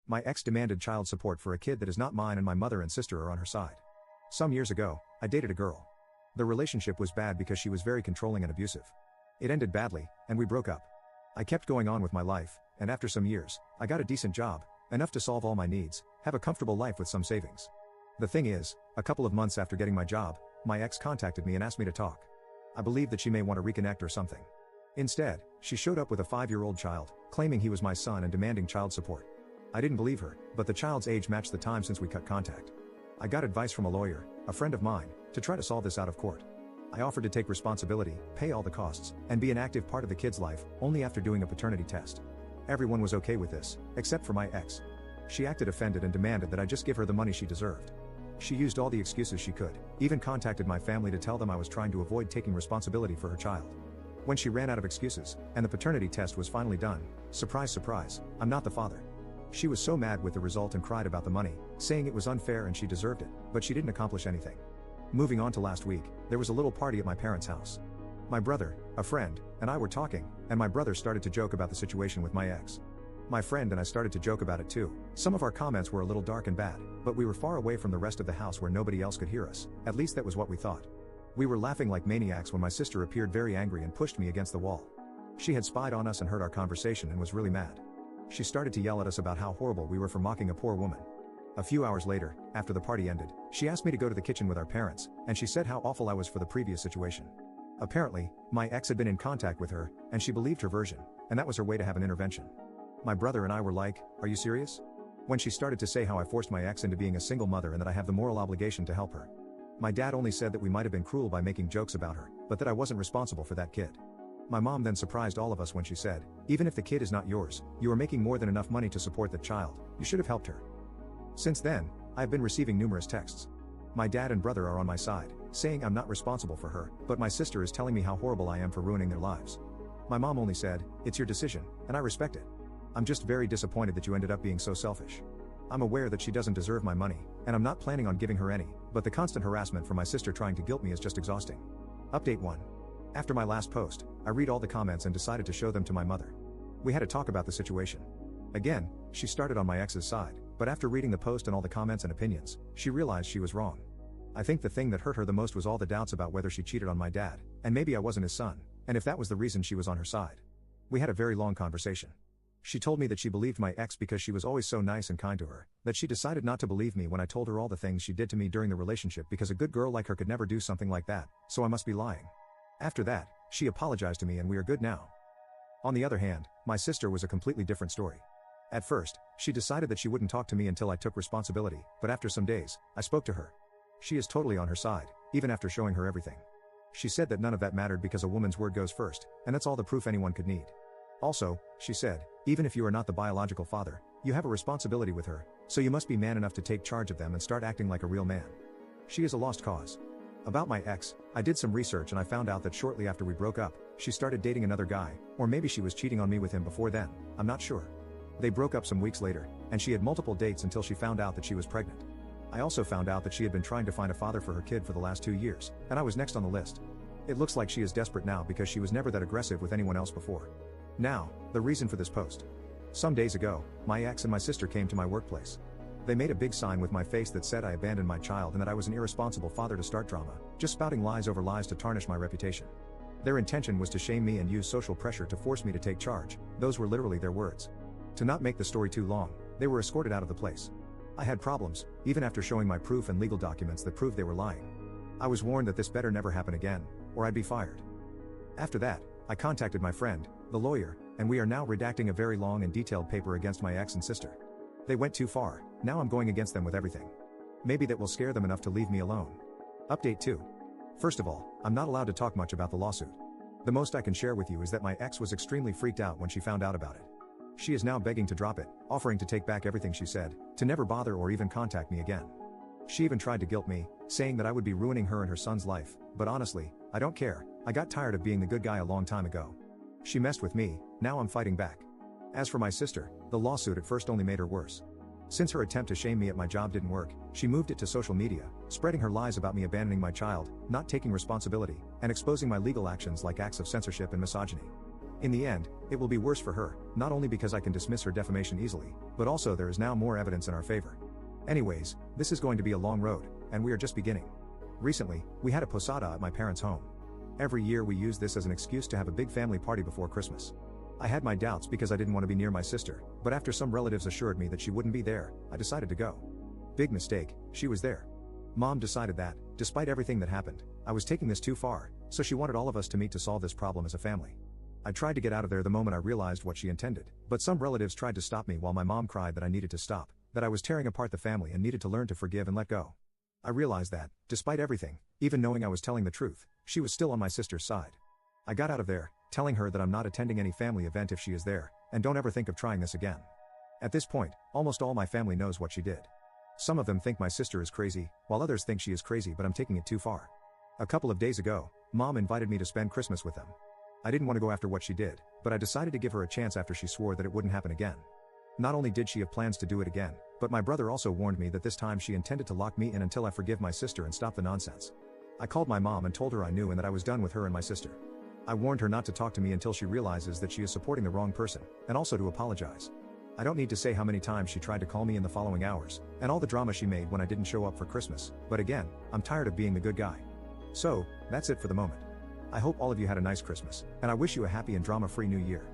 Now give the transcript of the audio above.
My ex demanded child support for a kid that is not mine and my mother and sister are on her side. Some years ago, I dated a girl. The relationship was bad because she was very controlling and abusive. It ended badly, and we broke up. I kept going on with my life, and after some years, I got a decent job, enough to solve all my needs, have a comfortable life with some savings. The thing is, a couple of months after getting my job, my ex contacted me and asked me to talk. I believed that she may want to reconnect or something. Instead, she showed up with a 5-year-old child, claiming he was my son and demanding child support. I didn't believe her, but the child's age matched the time since we cut contact. I got advice from a lawyer, a friend of mine, to try to solve this out of court. I offered to take responsibility, pay all the costs, and be an active part of the kid's life, only after doing a paternity test. Everyone was okay with this, except for my ex. She acted offended and demanded that I just give her the money she deserved. She used all the excuses she could, even contacted my family to tell them I was trying to avoid taking responsibility for her child. When she ran out of excuses, and the paternity test was finally done, surprise surprise, I'm not the father. She was so mad with the result and cried about the money, saying it was unfair and she deserved it, but she didn't accomplish anything. Moving on to last week, there was a little party at my parents' house. My brother, a friend, and I were talking, and my brother started to joke about the situation with my ex. My friend and I started to joke about it too. Some of our comments were a little dark and bad, but we were far away from the rest of the house where nobody else could hear us, at least that was what we thought. We were laughing like maniacs when my sister appeared very angry and pushed me against the wall. She had spied on us and heard our conversation and was really mad. She started to yell at us about how horrible we were for mocking a poor woman. A few hours later, after the party ended, she asked me to go to the kitchen with our parents, and she said how awful I was for the previous situation. Apparently, my ex had been in contact with her, and she believed her version, and that was her way to have an intervention. My brother and I were like, "Are you serious?" When she started to say how I forced my ex into being a single mother and that I have the moral obligation to help her. My dad only said that we might have been cruel by making jokes about her, but that I wasn't responsible for that kid. My mom then surprised all of us when she said, "Even if the kid is not yours, you are making more than enough money to support that child, you should have helped her." Since then, I have been receiving numerous texts. My dad and brother are on my side, saying I'm not responsible for her, but my sister is telling me how horrible I am for ruining their lives. My mom only said, "It's your decision, and I respect it. I'm just very disappointed that you ended up being so selfish. I'm aware that she doesn't deserve my money, and I'm not planning on giving her any, but the constant harassment from my sister trying to guilt me is just exhausting." Update 1. After my last post, I read all the comments and decided to show them to my mother. We had a talk about the situation. Again, she started on my ex's side, but after reading the post and all the comments and opinions, she realized she was wrong. I think the thing that hurt her the most was all the doubts about whether she cheated on my dad, and maybe I wasn't his son, and if that was the reason she was on her side. We had a very long conversation. She told me that she believed my ex because she was always so nice and kind to her, that she decided not to believe me when I told her all the things she did to me during the relationship because a good girl like her could never do something like that, so I must be lying. After that, she apologized to me and we are good now. On the other hand, my sister was a completely different story. At first, she decided that she wouldn't talk to me until I took responsibility, but after some days, I spoke to her. She is totally on her side, even after showing her everything. She said that none of that mattered because a woman's word goes first, and that's all the proof anyone could need. Also, she said, even if you are not the biological father, you have a responsibility with her, so you must be man enough to take charge of them and start acting like a real man. She is a lost cause. About my ex, I did some research and I found out that shortly after we broke up, she started dating another guy, or maybe she was cheating on me with him before then, I'm not sure. They broke up some weeks later, and she had multiple dates until she found out that she was pregnant. I also found out that she had been trying to find a father for her kid for the last 2 years, and I was next on the list. It looks like she is desperate now because she was never that aggressive with anyone else before. Now, the reason for this post. Some days ago, my ex and my sister came to my workplace. They made a big sign with my face that said I abandoned my child and that I was an irresponsible father to start drama, just spouting lies over lies to tarnish my reputation. Their intention was to shame me and use social pressure to force me to take charge, those were literally their words. To not make the story too long, they were escorted out of the place. I had problems, even after showing my proof and legal documents that proved they were lying. I was warned that this better never happen again, or I'd be fired. After that, I contacted my friend, the lawyer, and we are now redacting a very long and detailed paper against my ex and sister. They went too far, now I'm going against them with everything. Maybe that will scare them enough to leave me alone. Update 2. First of all, I'm not allowed to talk much about the lawsuit. The most I can share with you is that my ex was extremely freaked out when she found out about it. She is now begging to drop it, offering to take back everything she said, to never bother or even contact me again. She even tried to guilt me, saying that I would be ruining her and her son's life, but honestly, I don't care, I got tired of being the good guy a long time ago. She messed with me, now I'm fighting back. As for my sister, the lawsuit at first only made her worse. Since her attempt to shame me at my job didn't work, she moved it to social media, spreading her lies about me abandoning my child, not taking responsibility, and exposing my legal actions like acts of censorship and misogyny. In the end, it will be worse for her, not only because I can dismiss her defamation easily, but also there is now more evidence in our favor. Anyways, this is going to be a long road, and we are just beginning. Recently, we had a posada at my parents' home. Every year we use this as an excuse to have a big family party before Christmas. I had my doubts because I didn't want to be near my sister, but after some relatives assured me that she wouldn't be there, I decided to go. Big mistake, she was there. Mom decided that, despite everything that happened, I was taking this too far, so she wanted all of us to meet to solve this problem as a family. I tried to get out of there the moment I realized what she intended, but some relatives tried to stop me while my mom cried that I needed to stop, that I was tearing apart the family and needed to learn to forgive and let go. I realized that, despite everything, even knowing I was telling the truth, she was still on my sister's side. I got out of there, telling her that I'm not attending any family event if she is there, and don't ever think of trying this again. At this point, almost all my family knows what she did. Some of them think my sister is crazy, while others think she is crazy, but I'm taking it too far. A couple of days ago, Mom invited me to spend Christmas with them. I didn't want to go after what she did, but I decided to give her a chance after she swore that it wouldn't happen again. Not only did she have plans to do it again, but my brother also warned me that this time she intended to lock me in until I forgive my sister and stop the nonsense. I called my mom and told her I knew and that I was done with her and my sister. I warned her not to talk to me until she realizes that she is supporting the wrong person, and also to apologize. I don't need to say how many times she tried to call me in the following hours, and all the drama she made when I didn't show up for Christmas, but again, I'm tired of being the good guy. So, that's it for the moment. I hope all of you had a nice Christmas, and I wish you a happy and drama-free New Year.